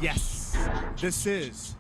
Yes, this is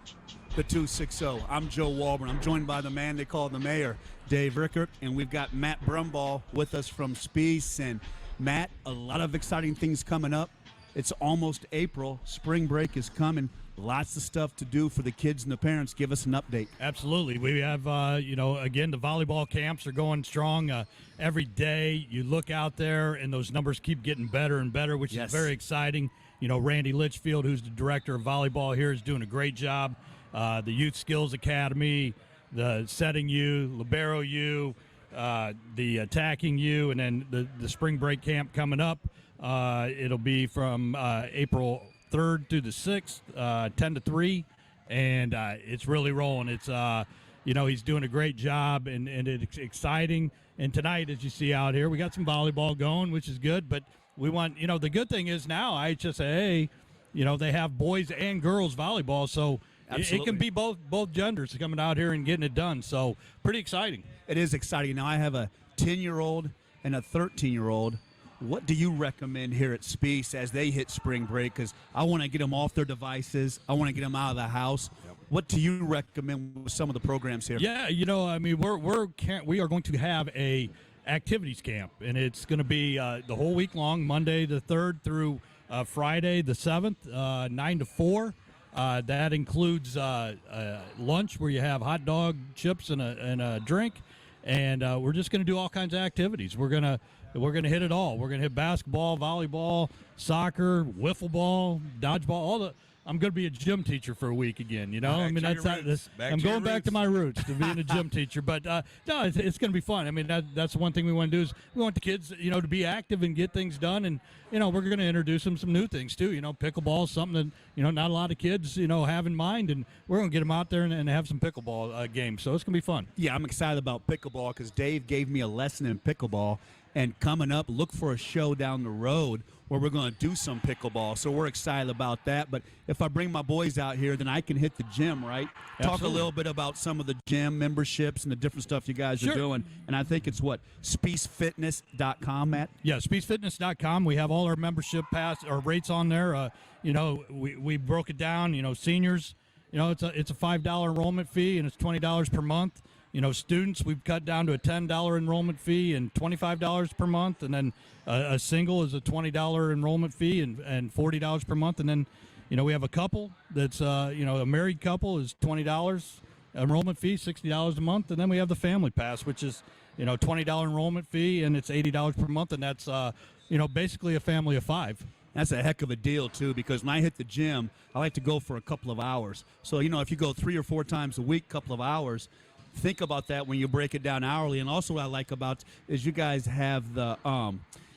the 260. I'm Joe Walburn. I'm joined by the man they call the mayor, Dave Rickert, and we've got Matt Brumbaugh with us from Spiece. And Matt, a lot of exciting things coming up. It's almost April. Spring break is coming. Lots of stuff to do for the kids and the parents. Give us an update. Absolutely. We have, again, the volleyball camps are going strong every day. You look out there, and those numbers keep getting better and better, which is very exciting. You know, Randy Litchfield, who's the director of volleyball here, is doing a great job. The Youth Skills Academy, the Setting U, Libero U, the Attacking U, and then the spring break camp coming up. It'll be from April 3rd through the 6th, 10 to 3, and it's really rolling. It's, he's doing a great job, and it's exciting. And tonight, as you see out here, we got some volleyball going, which is good, but we want, the good thing is now IHSAA, they have boys and girls volleyball, so it can be both genders coming out here and getting it done. So pretty exciting. It is exciting. Now I have a 10-year-old and a 13-year-old. What do you recommend here at Spiece as they hit spring break? Because I want to get them off their devices. I want to get them out of the house. Yep. What do you recommend with some of the programs here? Yeah, we are going to have a activities camp, and it's going to be the whole week long, Monday the 3rd through Friday the 7th, 9 to 4. That includes lunch where you have hot dog, chips, and a drink, and we're just going to do all kinds of activities. We're gonna hit it all. We're gonna hit basketball, volleyball, soccer, wiffle ball, dodgeball. I'm going to be a gym teacher for a week again. I'm going back to my roots to being a gym teacher. But no, it's going to be fun. I mean, that's one thing we want to do is we want the kids, to be active and get things done. And we're going to introduce them some new things too. Pickleball is something that not a lot of kids have in mind, and we're going to get them out there and have some pickleball games. So it's going to be fun. Yeah, I'm excited about pickleball because Dave gave me a lesson in pickleball. And coming up, look for a show down the road where we're going to do some pickleball. So we're excited about that. But if I bring my boys out here, then I can hit the gym, right? Absolutely. Talk a little bit about some of the gym memberships and the different stuff you guys are doing. And I think it's SpieceFitness.com, Matt? Yeah, SpieceFitness.com. We have all our membership pass or rates on there. We broke it down. Seniors, it's a $5 enrollment fee, and it's $20 per month. Students, we've cut down to a $10 enrollment fee and $25 per month. And then a single is a $20 enrollment fee and $40 per month. And then, we have a couple that's, a married couple is $20 enrollment fee, $60 a month. And then we have the family pass, which is, $20 enrollment fee, and it's $80 per month. And that's, basically a family of 5. That's a heck of a deal, too, because when I hit the gym, I like to go for a couple of hours. So, if you go 3 or 4 times a week, couple of hours, think about that when you break it down hourly. And also what I like about is you guys have the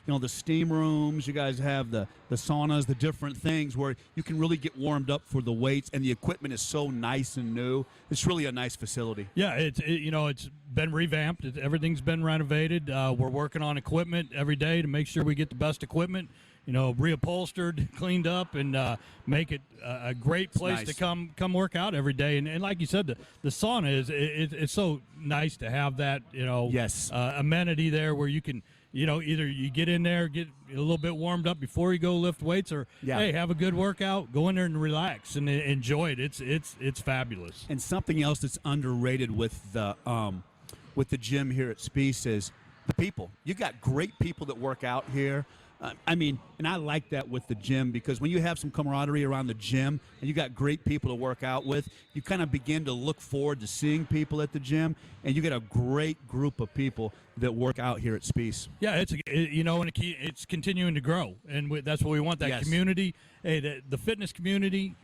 the steam rooms, you guys have the saunas, the different things where you can really get warmed up for the weights, and the equipment is so nice and new. It's really a nice facility. Yeah, it's been revamped. Everything's been renovated. We're working on equipment every day to make sure we get the best equipment. Reupholstered, cleaned up, and make it a great place to come work out every day. And like you said, the sauna it's so nice to have that amenity there where you can either you get in there, get a little bit warmed up before you go lift weights, or hey, have a good workout, go in there and relax and enjoy it. It's fabulous. And something else that's underrated with the gym here at Spiece is the people. You got great people that work out here. And I like that with the gym, because when you have some camaraderie around the gym and you got great people to work out with, you kind of begin to look forward to seeing people at the gym, and you get a great group of people that work out here at Spiece. Yeah, it's continuing to grow, and that's what we want, that community. Hey, the fitness community,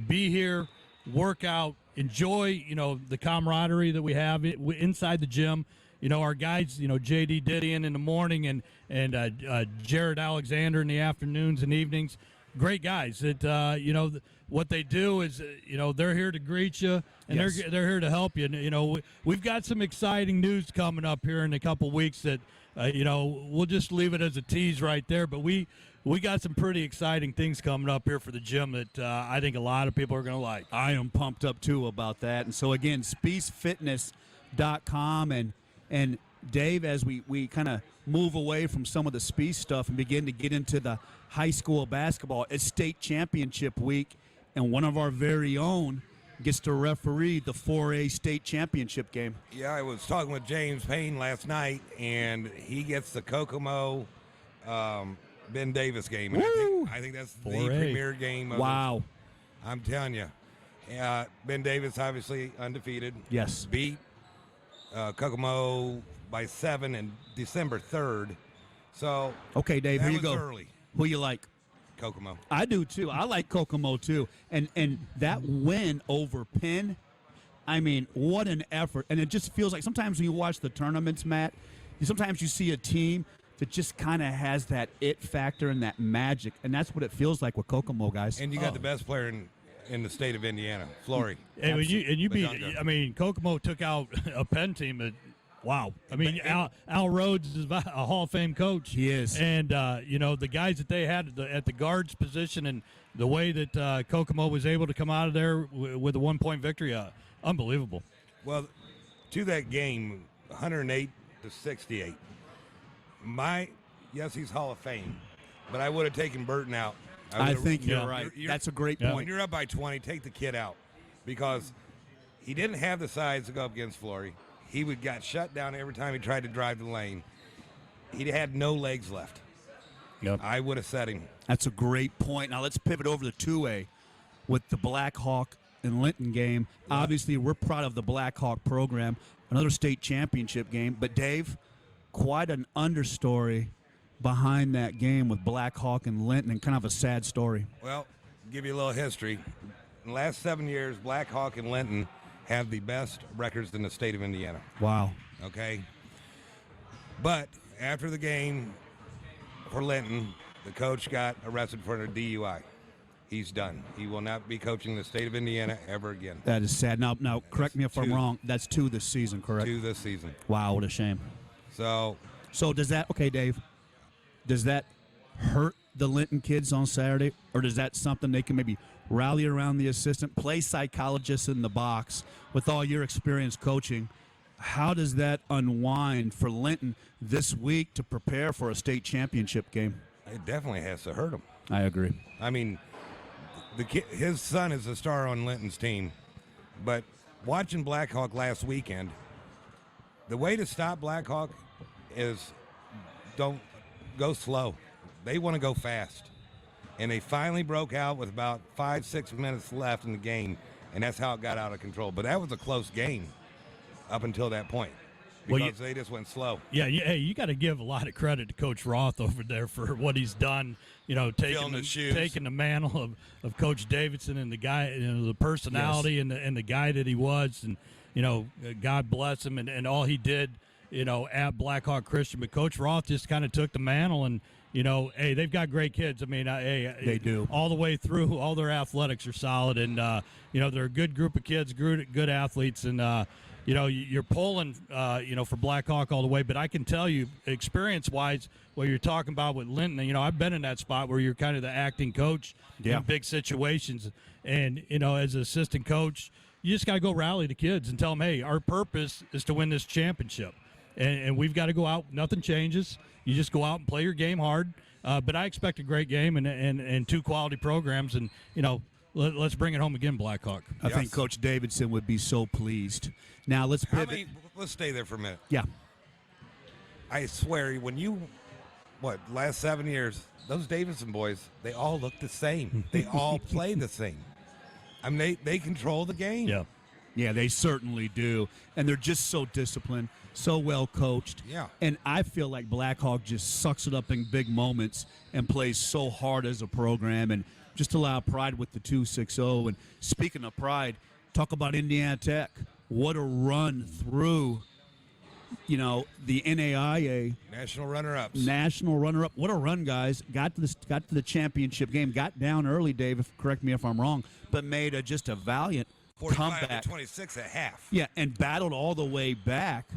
be here, work out, enjoy, the camaraderie that we have inside the gym. Our guys, J.D. Didion in the morning and Jared Alexander in the afternoons and evenings. Great guys. That what they do is, they're here to greet you, and they're here to help you. And, we've got some exciting news coming up here in a couple weeks that, we'll just leave it as a tease right there. But we got some pretty exciting things coming up here for the gym that I think a lot of people are going to like. I am pumped up, too, about that. And so, again, SpieceFitness.com. And Dave, as we kind of move away from some of the Spiece stuff and begin to get into the high school basketball, it's state championship week, and one of our very own gets to referee the 4A state championship game. Yeah, I was talking with James Payne last night, and he gets the Kokomo Ben Davis game. And I think that's the 4A. premier game. Wow. I'm telling you. Ben Davis, obviously undefeated. Yes. Beat Kokomo by 7 and December 3rd. So, okay, Dave, here you go. Early. Who you like? Kokomo. I do too. I like Kokomo too. And that win over Penn, I mean, what an effort. And it just feels like sometimes when you watch the tournaments, Matt, sometimes you see a team that just kind of has that it factor and that magic. And that's what it feels like with Kokomo, guys. And you got the best player in the state of Indiana, Flory. And you beat, I mean, Kokomo took out a Penn team that, wow. I mean, Al Rhodes is a Hall of Fame coach. He is. And, the guys that they had at the guards position and the way that Kokomo was able to come out of there with a 1-point victory, unbelievable. Well, to that game, 108-68. Yes, he's Hall of Fame, but I would have taken Burton out. I think you're right. That's a great point. When you're up by 20, take the kid out because he didn't have the size to go up against Flory. He got shut down every time he tried to drive the lane. He had no legs left. Yep. I would have set him. That's a great point. Now let's pivot over to 2A with the Black Hawk and Linton game. Yeah. Obviously, we're proud of the Black Hawk program, another state championship game. But, Dave, quite an understory behind that game with Black Hawk and Linton, and kind of a sad story. Well, give you a little history. In the last 7 years, Black Hawk and Linton have the best records in the state of Indiana. Wow. Okay. But after the game for Linton, the coach got arrested for a DUI. He's done. He will not be coaching the state of Indiana ever again. That is sad. Now correct me if I'm wrong. That's 2 this season, correct? 2 this season. Wow, what a shame. So does that, okay, Dave, does that hurt the Linton kids on Saturday, or is that something they can maybe rally around the assistant, play psychologist in the box with all your experience coaching? How does that unwind for Linton this week to prepare for a state championship game? It definitely has to hurt him. I agree. I mean, his son is a star on Linton's team, but watching Blackhawk last weekend, the way to stop Blackhawk is don't go slow. They want to go fast. And they finally broke out with about 5-6 minutes left in the game, and that's how it got out of control. But that was a close game up until that point because they just went slow. Yeah, you got to give a lot of credit to Coach Roth over there for what he's done. Taking the mantle of Coach Davidson and the guy, the personality and the guy that he was, and God bless him and all he did, at Blackhawk Christian. But Coach Roth just kind of took the mantle and. Hey, they've got great kids. I mean, they do all the way through. All their athletics are solid, and they're a good group of kids, good athletes, and you're pulling, for Blackhawk all the way. But I can tell you, experience-wise, what you're talking about with Linton. I've been in that spot where you're kind of the acting coach in big situations, and as an assistant coach, you just got to go rally the kids and tell them, hey, our purpose is to win this championship, and we've got to go out. Nothing changes. You just go out and play your game hard. But I expect a great game and 2 quality programs. And, let's bring it home again, Blackhawk. I think Coach Davidson would be so pleased. Now, let's pivot. Let's stay there for a minute. Yeah. I swear, last 7 years, those Davidson boys, they all look the same. They all play the same. I mean, they control the game. Yeah. Yeah, they certainly do. And they're just so disciplined, so well coached. Yeah. And I feel like Blackhawk just sucks it up in big moments and plays so hard as a program and just allow pride with the 2-6-0. And speaking of pride, talk about Indiana Tech. What a run through, the NAIA. National runner-ups. National runner-up. What a run, guys. Got to the championship game. Got down early, Dave, correct me if I'm wrong, but made just a valiant 45 comeback. to 26 at half. Yeah, and battled all the way back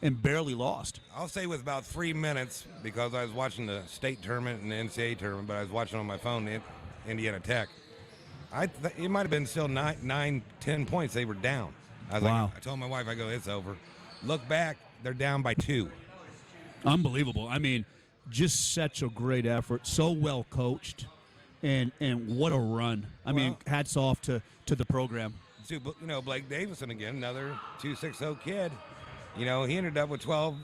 and barely lost. I'll say with about 3 minutes, because I was watching the state tournament and the NCAA tournament, but I was watching on my phone Indiana Tech. It might have been still 9, 10 points they were down. I told my wife, it's over. Look back, they're down by 2. Unbelievable. I mean, just such a great effort. So well coached. and what a run. I mean, hats off to the program. Blake Davison again, another 260 kid. He ended up with 12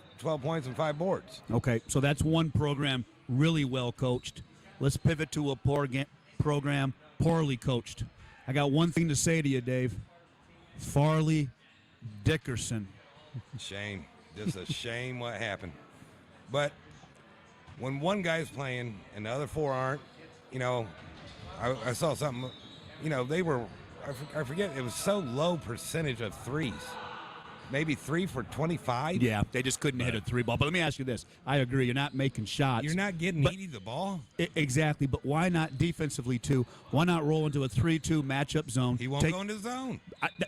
points and 5 boards. Okay, so that's one program really well coached. Let's pivot to a program poorly coached. I got one thing to say to you, Dave. Farley Dickerson. Shame. Just a shame what happened. But when one guy's playing and the other 4 aren't, I saw something, they were, I forget, it was so low percentage of threes. Maybe 3 for 25? Yeah, they just couldn't hit a 3 ball. But let me ask you this. I agree. You're not making shots. You're not getting Edie the ball? Exactly. But why not defensively, too? Why not roll into a 3-2 matchup zone? He won't go into zone.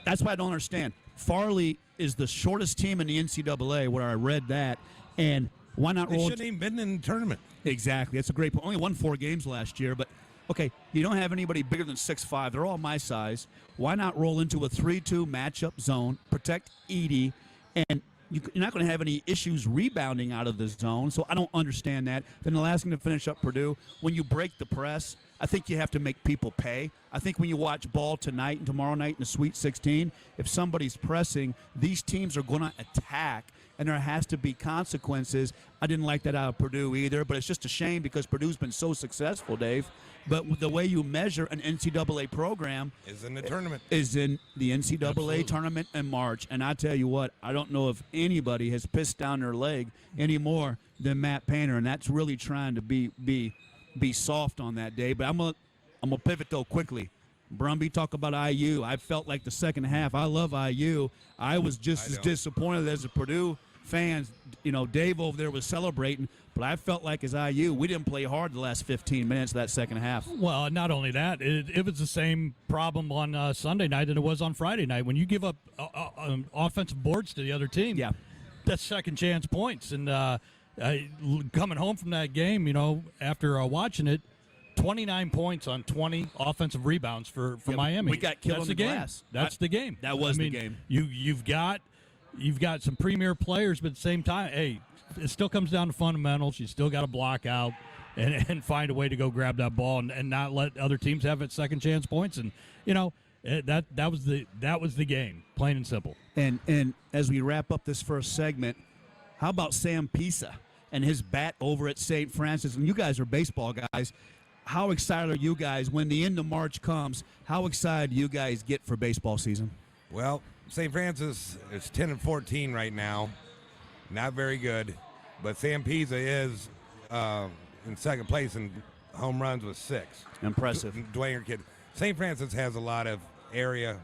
That's why I don't understand. Farley is the shortest team in the NCAA, where I read that. And why not roll? They shouldn't even been in the tournament. Exactly. That's a great point. Only won 4 games last year. But, okay, you don't have anybody bigger than 6'5". They're all my size. Why not roll into a 3-2 matchup zone, protect Edie, and you're not going to have any issues rebounding out of the zone. So I don't understand that. Then the last thing to finish up Purdue, when you break the press, I think you have to make people pay. I think when you watch ball tonight and tomorrow night in the Sweet 16, if somebody's pressing, these teams are going to attack, and there has to be consequences. I didn't like that out of Purdue either, but it's just a shame because Purdue's been so successful, Dave. But the way you measure an NCAA program is in the tournament. Is in the NCAA Absolutely. tournament in March. And I tell you what, I don't know if anybody has pissed down their leg any more than Matt Painter, and that's really trying to be soft on that day. But I'm gonna pivot though quickly. Brumby, talk about IU. I felt like the second half. I love IU. I was just as disappointed as the Purdue fans. Dave over there was celebrating, but I felt like as IU, we didn't play hard the last 15 minutes of that second half. Well, not only that, it was the same problem on Sunday night than it was on Friday night. When you give up offensive boards to the other team, that's second chance points. And coming home from that game, after watching it, 29 points on 20 offensive rebounds for Miami. We got killed on the glass. That's the game. That was the game. You've got some premier players, but at the same time, hey, it still comes down to fundamentals. You still got to block out and find a way to go grab that ball and not let other teams have its second chance points. And that was the game, plain and simple. And as we wrap up this first segment, how about Sam Pisa and his bat over at St. Francis? And you guys are baseball guys. How excited are you guys when the end of March comes? How excited do you guys get for baseball season? Well, St. Francis is 10-14 right now. Not very good. But Sam Pisa is in second place in home runs with 6. Impressive. Dwayne kid. St. Francis has a lot of area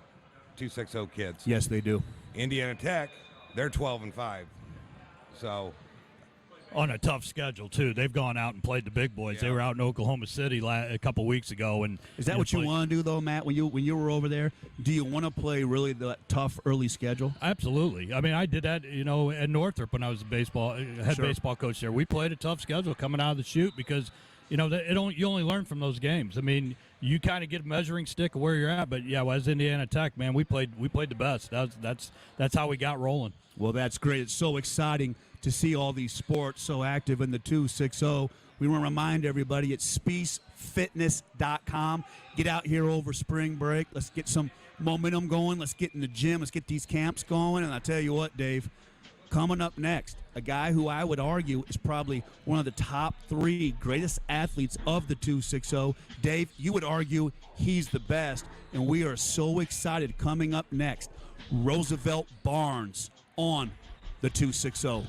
260 kids. Yes, they do. Indiana Tech, they're 12-5. So on a tough schedule too. They've gone out and played the big boys. They were out in Oklahoma City a couple weeks ago. And is that what you want to do though, Matt? When you were over there, do you want to play really the tough early schedule? Absolutely. I mean, I did that, at Northrop when I was head baseball coach there. We played a tough schedule coming out of the chute because you only learn from those games. I mean, you kind of get a measuring stick of where you're at, but as Indiana Tech, man, we played the best. That's how we got rolling. Well, that's great. It's so exciting to see all these sports so active in the 260. We want to remind everybody it's SpieceFitness.com. Get out here over spring break. Let's get some momentum going. Let's get in the gym. Let's get these camps going. And I tell you what, Dave, coming up next, a guy who I would argue is probably one of the top 3 greatest athletes of the 260. Dave, you would argue he's the best, and we are so excited. Coming up next, Roosevelt Barnes on the 260.